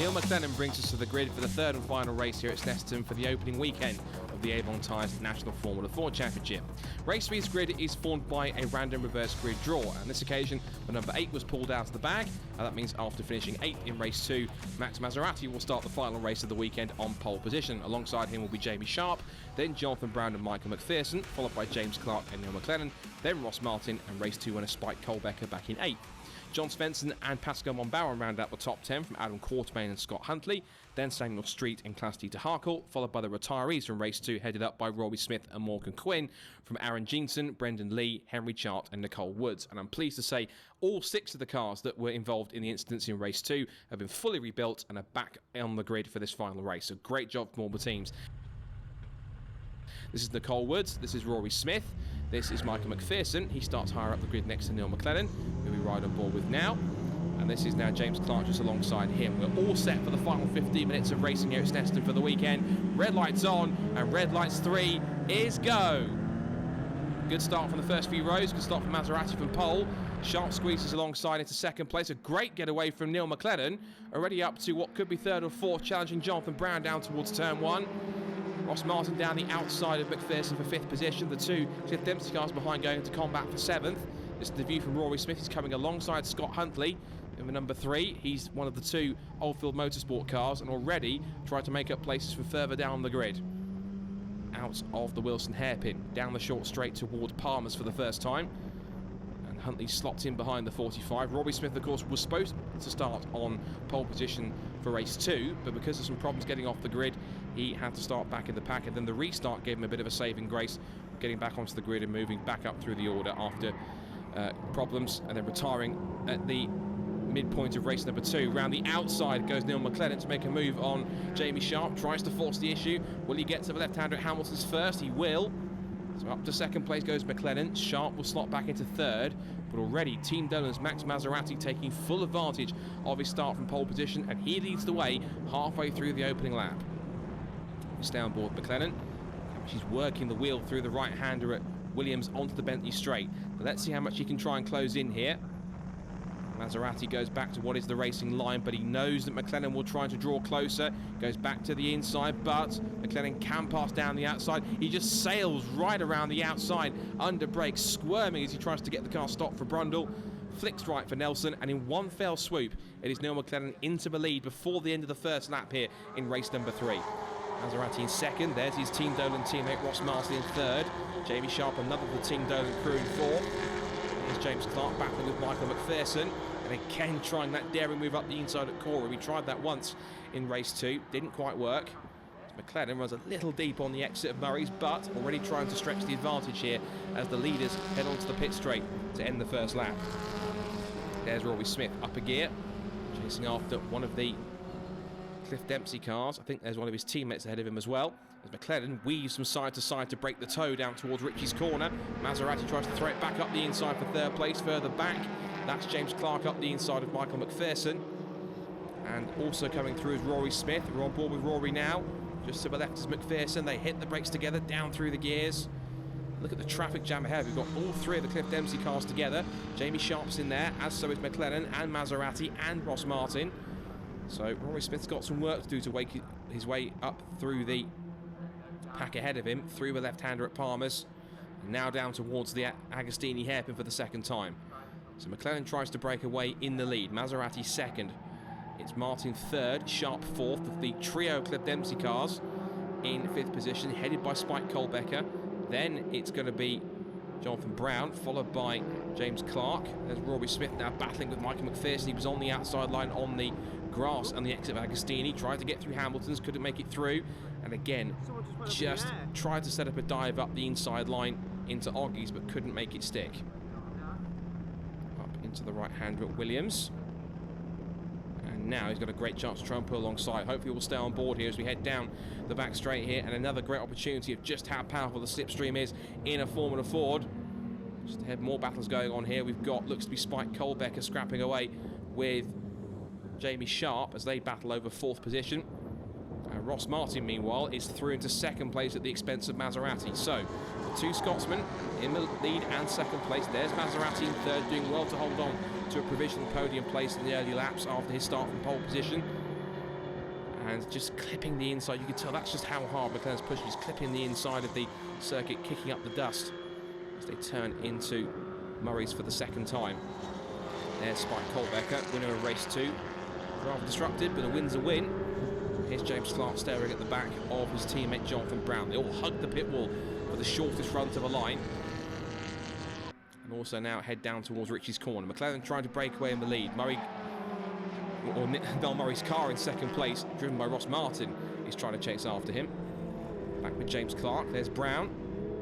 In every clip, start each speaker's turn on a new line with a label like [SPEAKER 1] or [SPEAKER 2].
[SPEAKER 1] Neil McLennan brings us to the grid for the third and final race here at Snetterton for the opening weekend of the Avon Tyres National Formula 4 Championship. Race 3's grid is formed by a random reverse grid draw. On this occasion, the number 8 was pulled out of the bag, and that means after finishing 8th in race 2, Max Maserati will start the final race of the weekend on pole position. Alongside him will be Jamie Sharp, then Jonathan Brown and Michael McPherson, followed by James Clark and Neil McLennan, then Ross Martin, and race 2 winner Spike Colbecker back in 8th. John Svensson and Pascal Monbauer round out the top 10 from Adam Quartermain and Scott Huntley, then Samuel Street and Class Dieter Harkle, followed by the retirees from race 2 headed up by Rory Smith and Morgan Quinn, from Aaron Jeanson, Brendan Lee, Henry Chart and Nicole Woods. And I'm pleased to say all 6 of the cars that were involved in the incidents in race 2 have been fully rebuilt and are back on the grid for this final race. So great job from all the teams. This is Nicole Woods, this is Rory Smith, this is Michael McPherson. He starts higher up the grid next to Neil McLennan, who we ride on board with now. And this is now James Clark just alongside him. We're all set for the final 15 minutes of racing here at Snetterton for the weekend. Red lights on, and red lights 3 is go. Good start from the first few rows, good start from Maserati from pole. Sharp squeezes alongside into second place. A great getaway from Neil McLennan, already up to what could be third or fourth, challenging Jonathan Brown down towards turn 1. Ross Martin down the outside of McPherson for 5th position. The 2 Cliff Dempsey cars behind going into combat for 7th. This is the view from Rory Smith. He's coming alongside Scott Huntley in the number 3. He's one of the 2 Oldfield Motorsport cars and already tried to make up places for further down the grid. Out of the Wilson hairpin, down the short straight toward Palmer's for the first time. And Huntley slots in behind the 45. Rory Smith, of course, was supposed to start on pole position for race 2, but because of some problems getting off the grid, he had to start back in the pack, and then the restart gave him a bit of a saving grace, getting back onto the grid and moving back up through the order after problems, and then retiring at the midpoint of race number 2. Round the outside goes Neil McLennan to make a move on Jamie Sharp, tries to force the issue. Will he get to the left-hander at Hamilton's first? He will. So up to second place goes McLennan. Sharp will slot back into third, but already Team Dolan's Max Maserati taking full advantage of his start from pole position, and he leads the way halfway through the opening lap. We stay on board McLennan. She's working the wheel through the right-hander at Williams onto the Bentley straight. But let's see how much he can try and close in here. Maserati goes back to what is the racing line, but he knows that McLennan will try to draw closer. Goes back to the inside, but McLennan can pass down the outside. He just sails right around the outside, under brakes, squirming as he tries to get the car stopped for Brundle. Flicks right for Nelson, and in one fell swoop, it is Neil McLennan into the lead before the end of the first lap here in race number 3. Maserati in second. There's his Team Dolan teammate Ross Martin in third. Jamie Sharp, another of the Team Dolan crew, in fourth. Here's James Clark battling with Michael McPherson, and again trying that daring move up the inside at Cora. We tried that once in race 2, didn't quite work. McLennan runs a little deep on the exit of Murray's, but already trying to stretch the advantage here as the leaders head onto the pit straight to end the first lap. There's Rory Smith up a gear, chasing after one of the Cliff Dempsey cars. I think there's one of his teammates ahead of him as well, as McLennan weaves from side to side to break the toe down towards Ritchie's corner. Maserati tries to throw it back up the inside for third place. Further back, that's James Clark up the inside of Michael McPherson. And also coming through is Rory Smith. We're on board with Rory now. Just to the left is McPherson. They hit the brakes together, down through the gears. Look at the traffic jam ahead. We've got all 3 of the Cliff Dempsey cars together. Jamie Sharp's in there, as so is McLennan and Maserati and Ross Martin. So Rory Smith's got some work to do to wake his way up through the pack ahead of him, through the left-hander at Palmer's, and now down towards the Agostini hairpin for the second time. So McLennan tries to break away in the lead. Maserati second. It's Martin third, Sharp fourth, with the trio Cliff Dempsey cars in 5th position, headed by Spike Colbecker. Then it's going to be Jonathan Brown, followed by James Clark. There's Rory Smith now battling with Michael McPherson. He was on the outside line on the grass and the exit of Agostini. Tried to get through Hamilton's, couldn't make it through. And again, just tried to set up a dive up the inside line into Oggies, but couldn't make it stick. Up into the right-hander at Williams. And now he's got a great chance to try and pull alongside. Hopefully we'll stay on board here as we head down the back straight here. And another great opportunity of just how powerful the slipstream is in a Formula Ford. Just ahead, more battles going on here. We've got, looks to be Spike Colbecker scrapping away with Jamie Sharp as they battle over 4th position. And Ross Martin, meanwhile, is through into second place at the expense of Maserati. So, the 2 Scotsmen in the lead and second place. There's Maserati in third, doing well to hold on to a provisional podium place in the early laps after his start from pole position. and just clipping the inside. You can tell that's just how hard McLaren's pushing. He's clipping the inside of the circuit, kicking up the dust as they turn into Murray's for the second time. There's Spike Colbecker, winner of race 2. Rather disrupted, but a win's a win. Here's James Clark staring at the back of his teammate Jonathan Brown. They all hug the pit wall for the shortest run to the line. And also now head down towards Richie's corner. McLaren trying to break away in the lead. Noel Murray's car in second place, driven by Ross Martin, is trying to chase after him. Back with James Clark. There's Brown,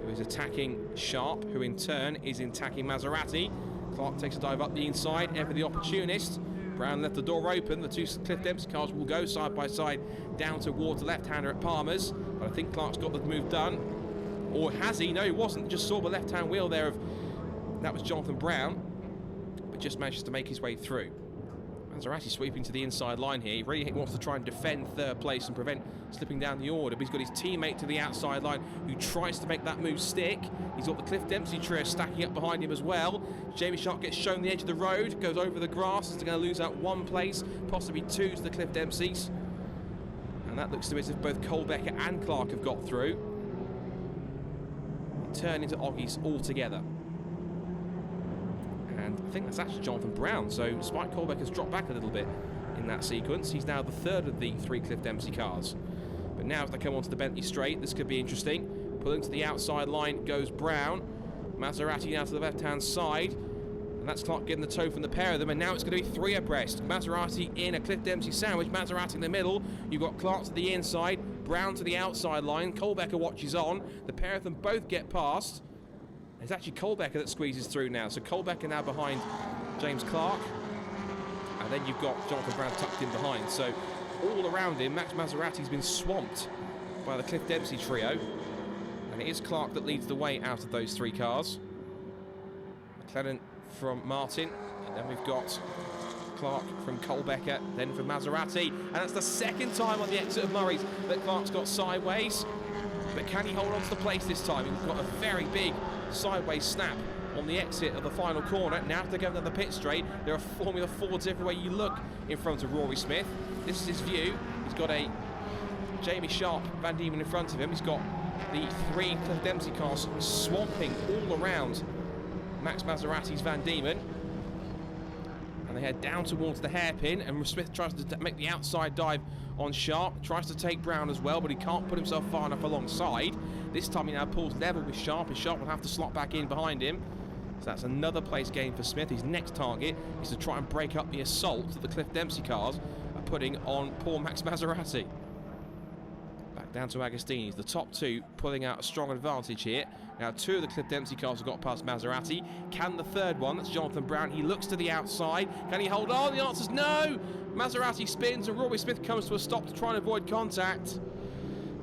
[SPEAKER 1] who is attacking Sharp, who in turn is attacking Maserati. Clark takes a dive up the inside, ever the opportunist. Brown left the door open. The two Cliff Dempsey cars will go side by side down towards the left-hander at Palmer's. But I think Clark's got the move done. Or has he? No, he wasn't. Just saw the left-hand wheel there of... That was Jonathan Brown. But just managed to make his way through. Maserati sweeping to the inside line here. He really wants to try and defend third place and prevent slipping down the order. But he's got his teammate to the outside line who tries to make that move stick. He's got the Cliff Dempsey trio stacking up behind him as well. Jamie Sharp gets shown the edge of the road, goes over the grass. He's going to lose out one place, possibly two to the Cliff Dempseys. And that looks to me as if both Colbecker and Clark have got through. They turn into Oggies altogether. And I think that's actually Jonathan Brown. So Spike Colbecker's dropped back a little bit in that sequence. He's now the third of the three Cliff Dempsey cars. But now as they come onto the Bentley straight, this could be interesting. Pulling to the outside line goes Brown. Maserati now to the left-hand side. And that's Clark getting the toe from the pair of them. And now it's going to be three abreast. Maserati in a Cliff Dempsey sandwich. Maserati in the middle. You've got Clark to the inside. Brown to the outside line. Colbecker watches on. The pair of them both get past. It's actually Colbecker that squeezes through now. So Colbecker now behind James Clark. And then you've got Jonathan Brown tucked in behind. So all around him, Max Maserati's been swamped by the Cliff Dempsey trio. And it is Clark that leads the way out of those three cars. McLaren from Martin. And then we've got Clark from Colbecker, then from Maserati. And that's the second time on the exit of Murray's that Clark's got sideways. But can he hold on to the place this time? He's got a very big sideways snap on the exit of the final corner. Now to go down the pit straight. There are Formula Fords everywhere you look in front of Rory Smith. This is his view. He's got a Jamie Sharp Van Diemen in front of him. He's got the three Cliff Dempsey cars swamping all around Max Maserati's Van Diemen. And they head down towards the hairpin, and Smith tries to make the outside dive on Sharp, tries to take Brown as well, but he can't put himself far enough alongside. This time he now pulls level with Sharp, and Sharp will have to slot back in behind him. So that's another place gain for Smith. His next target is to try and break up the assault that the Cliff Dempsey cars are putting on poor Max Maserati. Back down to Agostini's. The top two pulling out a strong advantage here. Now two of the Cliff Dempsey cars have got past Maserati. Can the third one, that's Jonathan Brown, he looks to the outside. Can he hold on? The answer's no! Maserati spins and Rory Smith comes to a stop to try and avoid contact.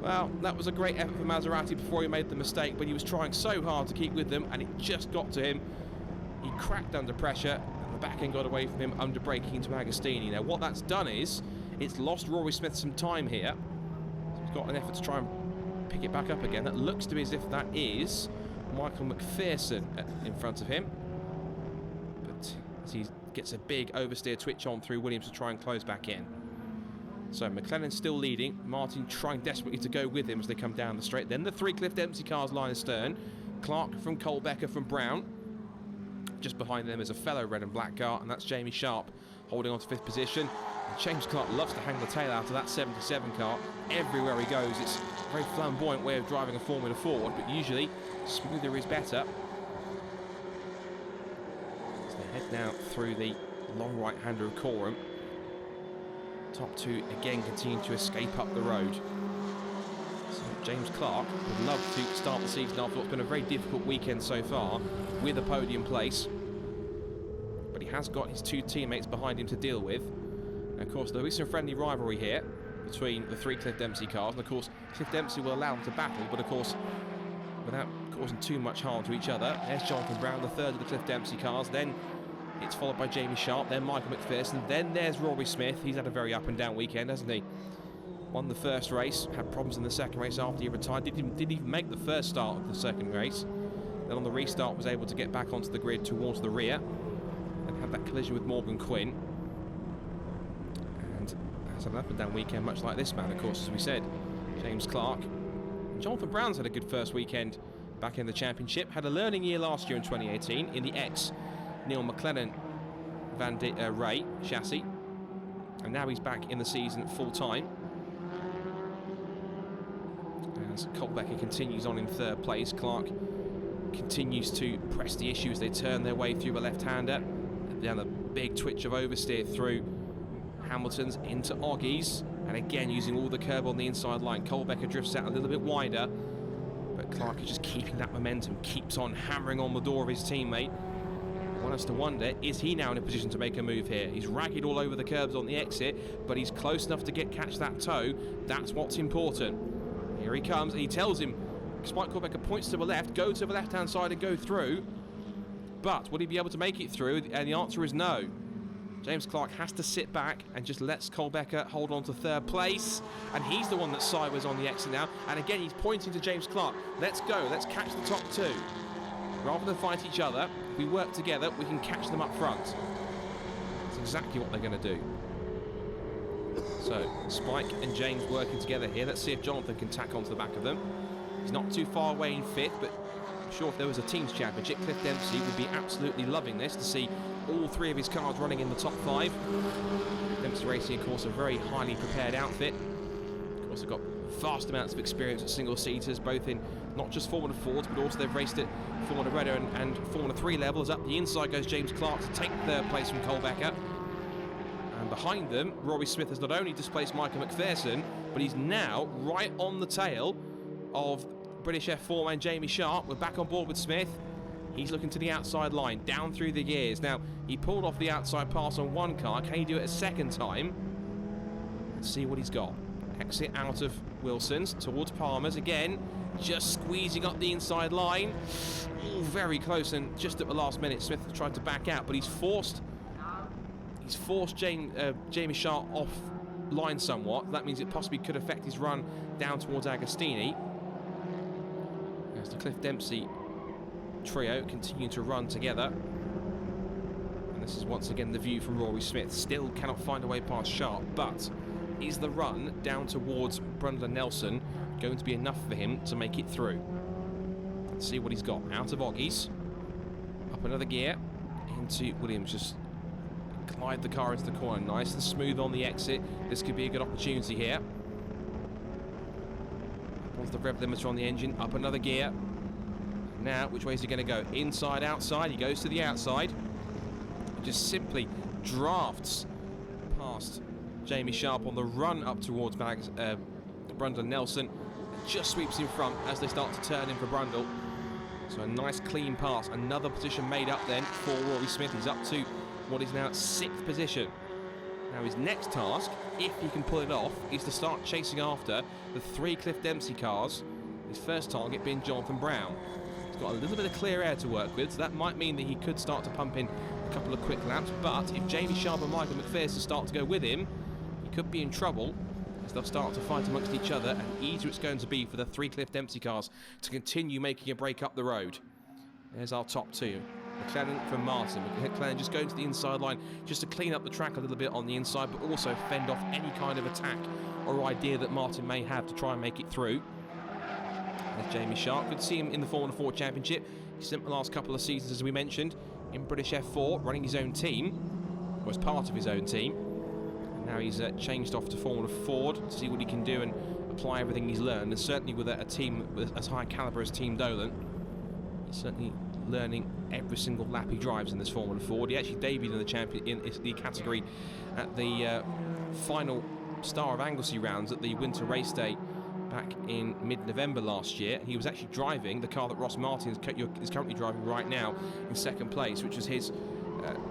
[SPEAKER 1] Well, that was a great effort for Maserati before he made the mistake, but he was trying so hard to keep with them and it just got to him. He cracked under pressure and the back end got away from him under braking into Agostini. Now what that's done is, it's lost Rory Smith some time here. Got an effort to try and pick it back up again. That looks to be as if that is Michael McPherson in front of him. But as he gets a big oversteer twitch on through Williams to try and close back in. So McLaren still leading. Martin trying desperately to go with him as they come down the straight. Then the three Cliff Dempsey cars line astern. Clark from Colbecker from Brown. Just behind them is a fellow red and black car, and that's Jamie Sharp holding on to fifth position. James Clark loves to hang the tail out of that 77 car everywhere he goes. It's a very flamboyant way of driving a Formula Ford, but usually smoother is better. As they head now through the long right-hander of Coram. Top two again continue to escape up the road. So James Clark would love to start the season after what's been a very difficult weekend so far with a podium place. But he has got his two teammates behind him to deal with. And of course, there'll be some friendly rivalry here between the three Cliff Dempsey cars. And of course, Cliff Dempsey will allow them to battle, but of course, without causing too much harm to each other. There's Jonathan Brown, the third of the Cliff Dempsey cars. Then it's followed by Jamie Sharp, then Michael McPherson. Then there's Rory Smith. He's had a very up and down weekend, hasn't he? Won the first race, had problems in the second race after he retired. Didn't even make the first start of the second race. Then on the restart was able to get back onto the grid towards the rear and had that collision with Morgan Quinn. That's an up and down weekend, much like this man, of course, as we said. James Clark. Jonathan Brown's had a good first weekend back in the championship. Had a learning year last year in 2018 in the ex-Neil McLennan Ray chassis. And now he's back in the season full-time. As Colbecker continues on in third place, Clark continues to press the issue as they turn their way through the left-hander. Down the big twitch of oversteer through Hamilton's into Oggies. And again, using all the curb on the inside line. Colbecker drifts out a little bit wider. But Clark is just keeping that momentum, keeps on hammering on the door of his teammate. One has to wonder, is he now in a position to make a move here? He's ragged all over the curbs on the exit, but he's close enough to catch that toe. That's what's important. Here he comes, and he tells him, Spike Colbecker points to the left, go to the left-hand side and go through. But will he be able to make it through? And the answer is no. James Clark has to sit back and just lets Colbecker hold on to third place. And he's the one that's sideways on the exit now. And again, he's pointing to James Clark. Let's go, let's catch the top two. Rather than fight each other, if we work together, we can catch them up front. That's exactly what they're going to do. So, Spike and James working together here. Let's see if Jonathan can tack onto the back of them. He's not too far away in fifth, but I'm sure if there was a team's championship, Cliff Dempsey would be absolutely loving this, to see all three of his cars running in the top five. Dempsey Racing, of course, a very highly prepared outfit. Of course, they've got vast amounts of experience at single-seaters, both in not just Formula 4s, but also they've raced at Formula Renault and Formula 3 levels. Up the inside goes James Clark to take third place from Colbecker. And behind them, Rory Smith has not only displaced Michael McPherson, but he's now right on the tail of British F4 man Jamie Sharp. We're back on board with Smith. He's looking to the outside line, down through the gears. Now, he pulled off the outside pass on one car. Can he do it a second time? Let's see what he's got. Exit out of Wilson's towards Palmer's again, just squeezing up the inside line. Ooh, very close, and just at the last minute Smith tried to back out, but he's forced Jamie Sharp off line somewhat. That means it possibly could affect his run down towards Agostini. As the Cliff Dempsey trio continue to run together. And this is once again the view from Rory Smith. Still cannot find a way past Sharp, but is the run down towards Brundle and Nelson going to be enough for him to make it through? Let's see what he's got. Out of Oggies, up another gear into Williams, just glide the car into the corner, nice and smooth on the exit. This could be a good opportunity here. Once the rev limiter on the engine, up another gear. Now, which way is he going to go? Inside, outside. He goes to the outside. Just simply drafts past Jamie Sharp on the run up towards Brundle Nelson. Just sweeps in front as they start to turn in for Brundle. So a nice clean pass. Another position made up then for Rory Smith. He's up to what is now 6th position. Now his next task, if he can pull it off, is to start chasing after the 3 Cliff Dempsey cars. His first target being Jonathan Brown. He's got a little bit of clear air to work with, so that might mean that he could start to pump in a couple of quick laps. But if Jamie Sharp and Michael McPherson start to go with him, he could be in trouble, as they'll start to fight amongst each other, and easier it's going to be for the 3 Cliff Dempsey cars to continue making a break up the road. There's our top 2. McLennan from Martin. McLennan just going to the inside line just to clean up the track a little bit on the inside, but also fend off any kind of attack or idea that Martin may have to try and make it through. There's Jamie Sharp. Good to see him in the Formula 4 Championship. He spent the last couple of seasons, as we mentioned, in British F4, running his own team, or as part of his own team. And now he's changed off to Formula Ford to see what he can do and apply everything he's learned. And certainly with a team with as high calibre as Team Dolan, he's certainly learning every single lap he drives in this Formula Ford. He actually debuted in the category at the final Star of Anglesey rounds at the Winter Race Day back in mid-November last year. He was actually driving the car that Ross Martin is currently driving right now in 2nd place, which was his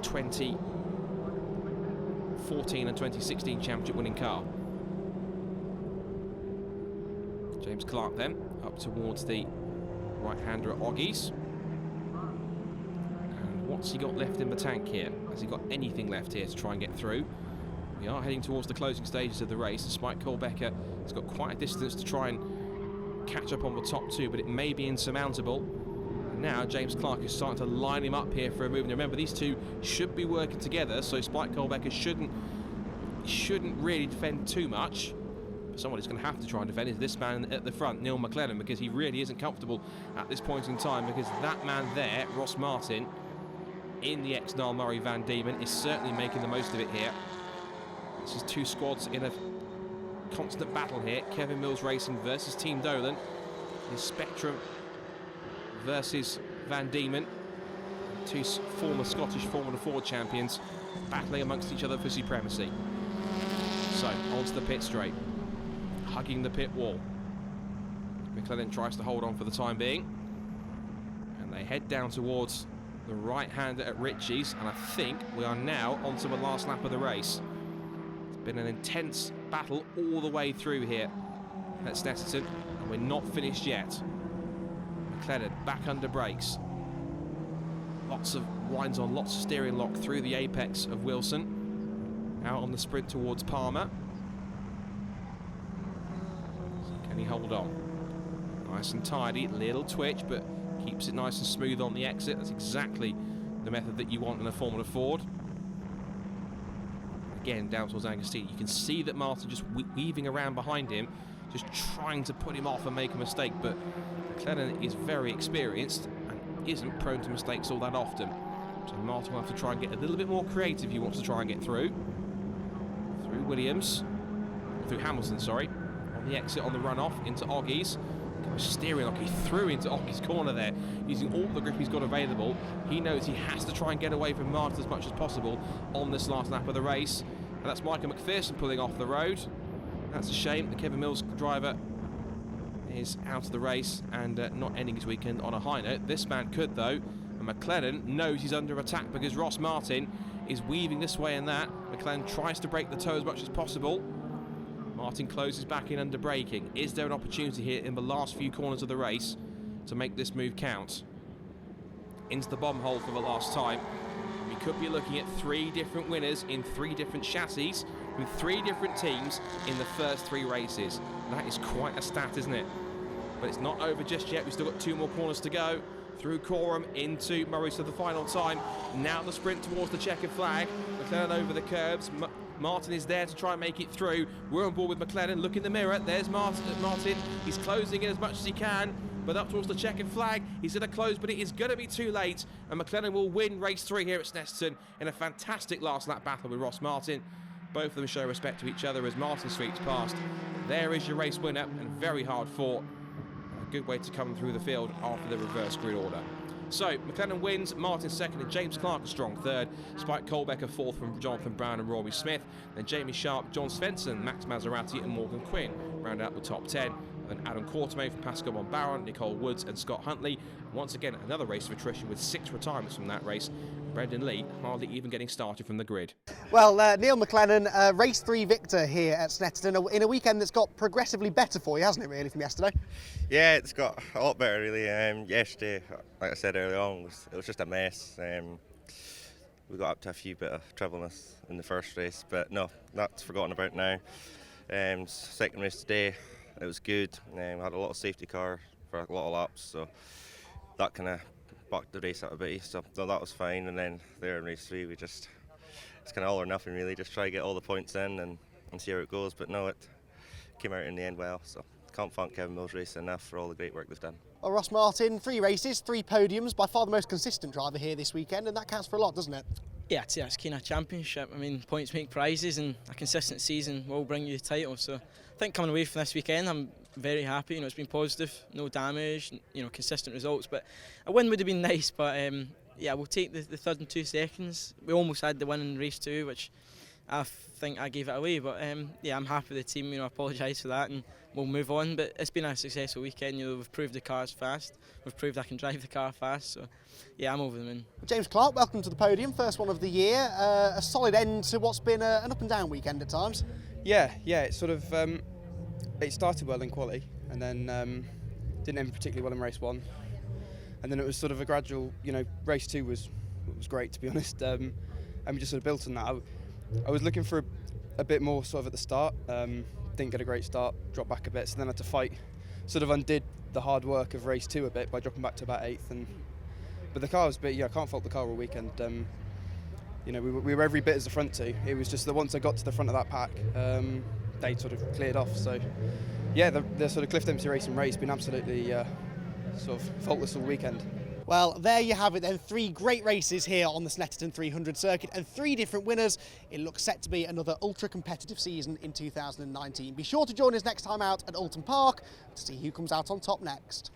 [SPEAKER 1] 2014 and 2016 championship winning car. James Clark then up towards the right-hander at Oggies. And what's he got left in the tank here? Has he got anything left here to try and get through? We are heading towards the closing stages of the race, despite Colbecker has got quite a distance to try and catch up on the top 2, but it may be insurmountable. And now James Clark is starting to line him up here for a move. And remember, these two should be working together, so Spike Colbecker shouldn't really defend too much. But someone who's going to have to try and defend is this man at the front, Neil McClellan, because he really isn't comfortable at this point in time, because that man there, Ross Martin, in the ex-Niall Murray Van Diemen, is certainly making the most of it here. This is two squads in a constant battle here. Kevin Mills Racing versus Team Dolan. Is Spectrum versus Van Diemen. Two former Scottish Formula Ford champions battling amongst each other for supremacy. So, onto the pit straight. Hugging the pit wall. McClellan tries to hold on for the time being. And they head down towards the right-hander at Ritchie's. And I think we are now onto the last lap of the race. It's been an intense battle all the way through here at Snetterton. And we're not finished yet. McClellan back under brakes. Lots of winds on, lots of steering lock through the apex of Wilson. Out on the sprint towards Palmer. So can he hold on? Nice and tidy, little twitch, but keeps it nice and smooth on the exit. That's exactly the method that you want in a Formula Ford. Again, down towards Angostina. You can see that Martin just weaving around behind him, just trying to put him off and make a mistake, but McClellan is very experienced and isn't prone to mistakes all that often. So Martin will have to try and get a little bit more creative if he wants to try and get through. Through Williams, through Hamilton, sorry. On the exit on the runoff into Oggies. Steering lock, he threw into Oggies' corner there, using all the grip he's got available. He knows he has to try and get away from Martin as much as possible on this last lap of the race. And that's Michael McPherson pulling off the road. That's a shame. The Kevin Mills driver is out of the race and not ending his weekend on a high note. This man could, though, and McClellan knows he's under attack because Ross Martin is weaving this way and that. McClellan tries to break the toe as much as possible. Martin closes back in under braking. Is there an opportunity here in the last few corners of the race to make this move count? Into the bomb hole for the last time. We could be looking at 3 different winners in 3 different chassis with 3 different teams in the first 3 races. That is quite a stat, isn't it? But it's not over just yet. We've still got 2 more corners to go. Through Coram into Murray for the final time. Now the sprint towards the checkered flag. McClellan over the curbs. Martin is there to try and make it through. We're on board with McClellan. Look in the mirror. There's Martin. He's closing in as much as he can, but up towards the checkered flag. He's going to close, but it is going to be too late. And McClellan will win race 3 here at Snetterton in a fantastic last lap battle with Ross Martin. Both of them show respect to each other as Martin sweeps past. There is your race winner, and very hard fought. A good way to come through the field after the reverse grid order. So, McClellan wins, Martin second, and James Clark a strong third. Spike Colbecker fourth from Jonathan Brown and Rory Smith. Then Jamie Sharp, John Svensson, Max Maserati and Morgan Quinn round out the top 10. And then Adam Quartermain from Pascal Monbaron, Nicole Woods and Scott Huntley. And once again, another race of attrition with 6 retirements from that race. Brendan Lee hardly even getting started from the grid.
[SPEAKER 2] Well, Neil McClellan, race 3 victor here at Snetterton in a weekend that's got progressively better for you, hasn't it, really, from yesterday?
[SPEAKER 3] Yeah, it's got a lot better, really. Yesterday, like I said earlier on, it was just a mess. We got up to a few bit of troubleness in the first race, but no, that's forgotten about now. Second race today, it was good. We had a lot of safety car for a lot of laps, so that kind of backed the race out a bit. So that was fine. And then there in race 3, it's kind of all or nothing, really. Just try to get all the points in and see how it goes. But no, it came out in the end well. So can't thank Kevin Mills Racing enough for all the great work they've done.
[SPEAKER 2] Well, Ross Martin, 3 races, 3 podiums, by far the most consistent driver here this weekend, and that counts for a lot, doesn't it?
[SPEAKER 4] Yeah, it's kind of a championship. I mean, points make prizes, and a consistent season will bring you the title. So I think coming away from this weekend, I'm very happy. It's been positive, no damage, consistent results. But a win would have been nice. But yeah, we'll take the 3rd and 2 seconds. We almost had the win in race 2, which I think I gave it away. But yeah, I'm happy with the team. I apologise for that, and we'll move on. But it's been a successful weekend. We've proved the car's fast. We've proved I can drive the car fast. So yeah, I'm over the moon.
[SPEAKER 2] James Clark, welcome to the podium, first one of the year. A solid end to what's been an up and down weekend at times.
[SPEAKER 5] Yeah, it sort of it started well in quali, and then didn't end particularly well in race 1, and then it was sort of a gradual. Race 2 was great, to be honest, and we just sort of built on that. I was looking for a bit more sort of at the start. Didn't get a great start, dropped back a bit, so then I had to fight. Sort of undid the hard work of race 2 a bit by dropping back to about 8th. But the car was I can't fault the car all weekend. you know, we were every bit as the front two. It was just that once I got to the front of that pack, they sort of cleared off. So, yeah, the sort of Cliff Dempsey Racing race been absolutely sort of faultless all weekend.
[SPEAKER 2] Well, there you have it then. 3 great races here on the Snetterton 300 circuit and 3 different winners. It looks set to be another ultra-competitive season in 2019. Be sure to join us next time out at Alton Park to see who comes out on top next.